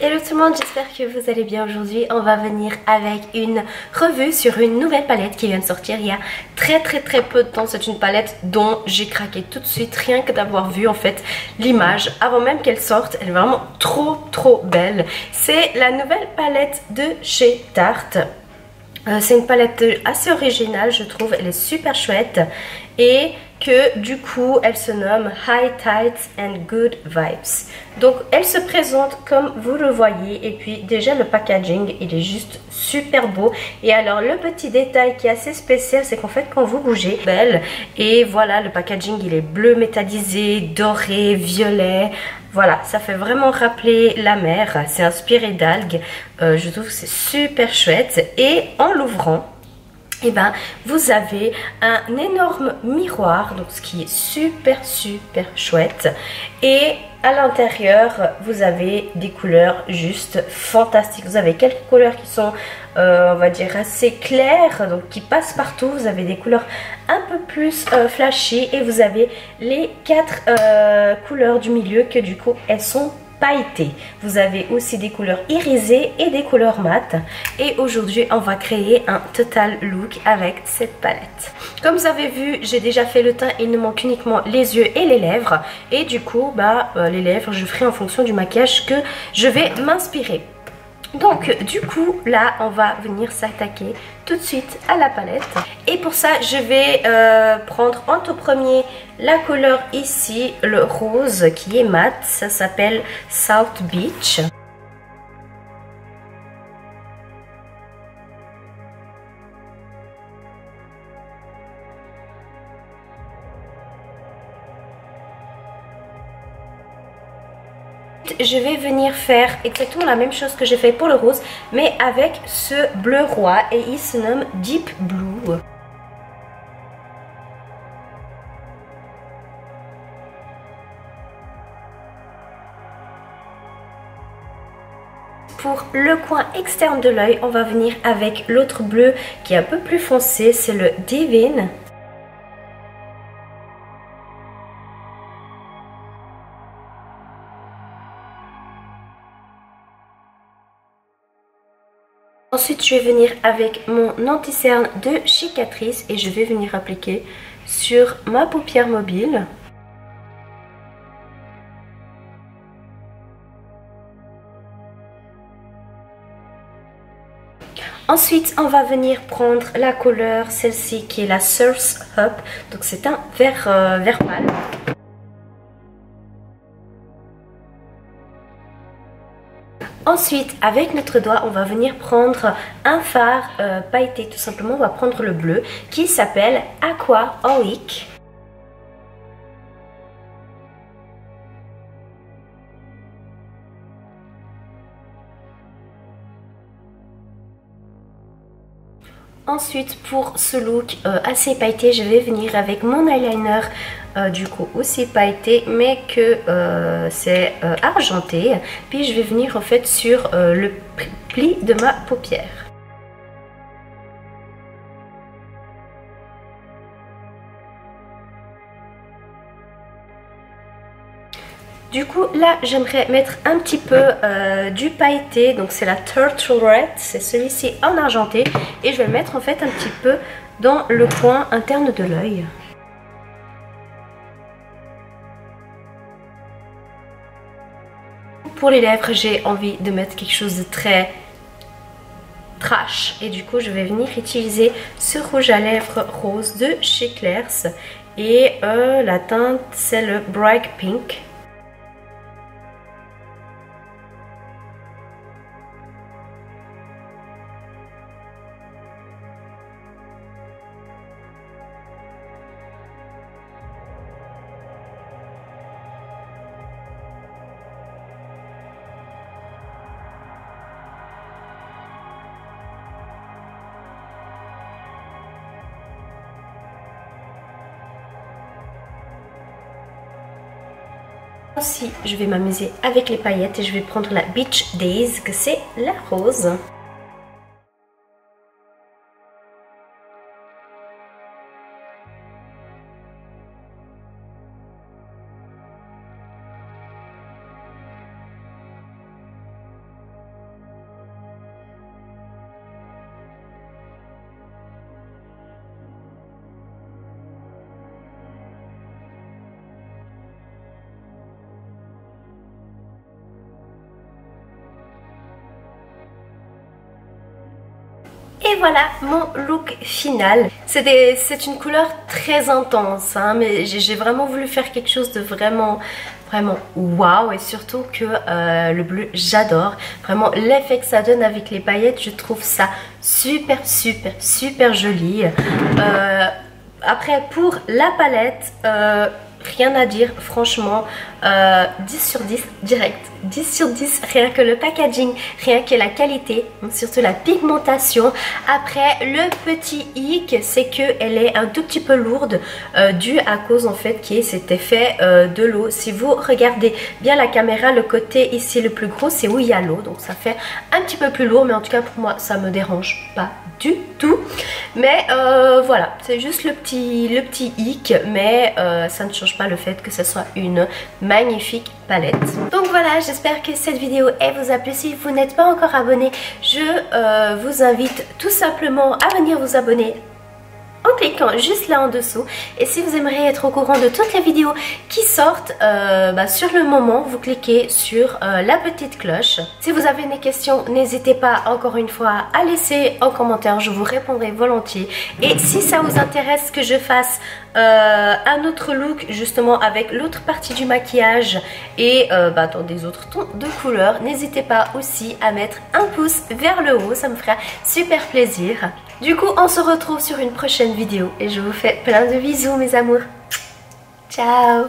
Hello tout le monde, j'espère que vous allez bien. Aujourd'hui on va venir avec une revue sur une nouvelle palette qui vient de sortir il y a très peu de temps. C'est une palette dont j'ai craqué tout de suite rien que d'avoir vu en fait l'image avant même qu'elle sorte. Elle est vraiment trop belle. C'est la nouvelle palette de chez Tarte. C'est une palette assez originale, je trouve. Elle est super chouette et que du coup elle se nomme High Tides and Good Vibes. Donc elle se présente comme vous le voyez, et puis déjà le packaging il est juste super beau. Et alors le petit détail qui est assez spécial, c'est qu'en fait quand vous bougez, belle, et voilà, le packaging il est bleu métallisé, doré, violet. Voilà, ça fait vraiment rappeler la mer, c'est inspiré d'algues. Je trouve que c'est super chouette. Et en l'ouvrant, et ben, vous avez un énorme miroir, donc ce qui est super chouette. Et à l'intérieur, vous avez des couleurs juste fantastiques. Vous avez quelques couleurs qui sont, on va dire, assez claires, donc qui passent partout. Vous avez des couleurs un peu plus flashy, et vous avez les 4 couleurs du milieu que du coup, elles sont pailleté. Vous avez aussi des couleurs irisées et des couleurs mat. Et aujourd'hui, on va créer un total look avec cette palette. Comme vous avez vu, j'ai déjà fait le teint. Il ne manque uniquement les yeux et les lèvres. Et du coup, les lèvres, je ferai en fonction du maquillage que je vais m'inspirer. Donc du coup là on va venir s'attaquer tout de suite à la palette. Et pour ça je vais prendre en tout premier la couleur ici, le rose qui est mat. Ça s'appelle South Beach. Je vais venir faire exactement la même chose que j'ai fait pour le rose, mais avec ce bleu roi, et il se nomme Deep Blue. Pour le coin externe de l'œil, on va venir avec l'autre bleu qui est un peu plus foncé, c'est le Divine. Ensuite, je vais venir avec mon anti-cerne de chez Catrice et je vais venir appliquer sur ma paupière mobile. Ensuite, on va venir prendre la couleur, celle-ci qui est la Surf's Up. Donc c'est un vert pâle. Ensuite, avec notre doigt, on va venir prendre un fard pailleté. Tout simplement, on va prendre le bleu qui s'appelle Aqua Oic. Ensuite, pour ce look assez pailleté, je vais venir avec mon eyeliner du coup aussi pailleté, mais que c'est argenté. Puis je vais venir en fait sur le pli de ma paupière. Du coup là j'aimerais mettre un petit peu du pailleté, donc c'est la Turtle Red, c'est celui-ci en argenté, et je vais le mettre en fait un petit peu dans le coin interne de l'œil. Pour les lèvres, j'ai envie de mettre quelque chose de très trash, et du coup je vais venir utiliser ce rouge à lèvres rose de chez Claire's, et la teinte c'est le Bright Pink. Aussi, je vais m'amuser avec les paillettes et je vais prendre la Beach Days, que c'est la rose. Et voilà mon look final. C'est une couleur très intense, hein, mais j'ai vraiment voulu faire quelque chose de vraiment waouh. Et surtout que le bleu, j'adore. Vraiment l'effet que ça donne avec les paillettes, je trouve ça super joli. Après pour la palette, rien à dire, franchement, 10 sur 10 direct, 10 sur 10, rien que le packaging, rien que la qualité, surtout la pigmentation. Après, le petit hic, c'est qu'elle est un tout petit peu lourde, dû à cause en fait qui est cet effet de l'eau. Si vous regardez bien la caméra, le côté ici le plus gros, c'est où il y a l'eau, donc ça fait un petit peu plus lourd, mais en tout cas pour moi, ça me dérange pas du tout. Mais voilà, c'est juste le petit hic, mais ça ne change pas le fait que ce soit une magnifique palette. Donc voilà, j'espère que cette vidéo elle vous a plu. Si vous n'êtes pas encore abonné, je vous invite tout simplement à venir vous abonner en cliquant juste là en dessous. Et si vous aimeriez être au courant de toutes les vidéos qui sortent, sur le moment, vous cliquez sur la petite cloche. Si vous avez des questions, n'hésitez pas encore une fois à laisser en commentaire, je vous répondrai volontiers. Et si ça vous intéresse que je fasse un autre look justement avec l'autre partie du maquillage et dans des autres tons de couleurs, n'hésitez pas aussi à mettre un pouce vers le haut, ça me fera super plaisir. Du coup, on se retrouve sur une prochaine vidéo et je vous fais plein de bisous mes amours. Ciao!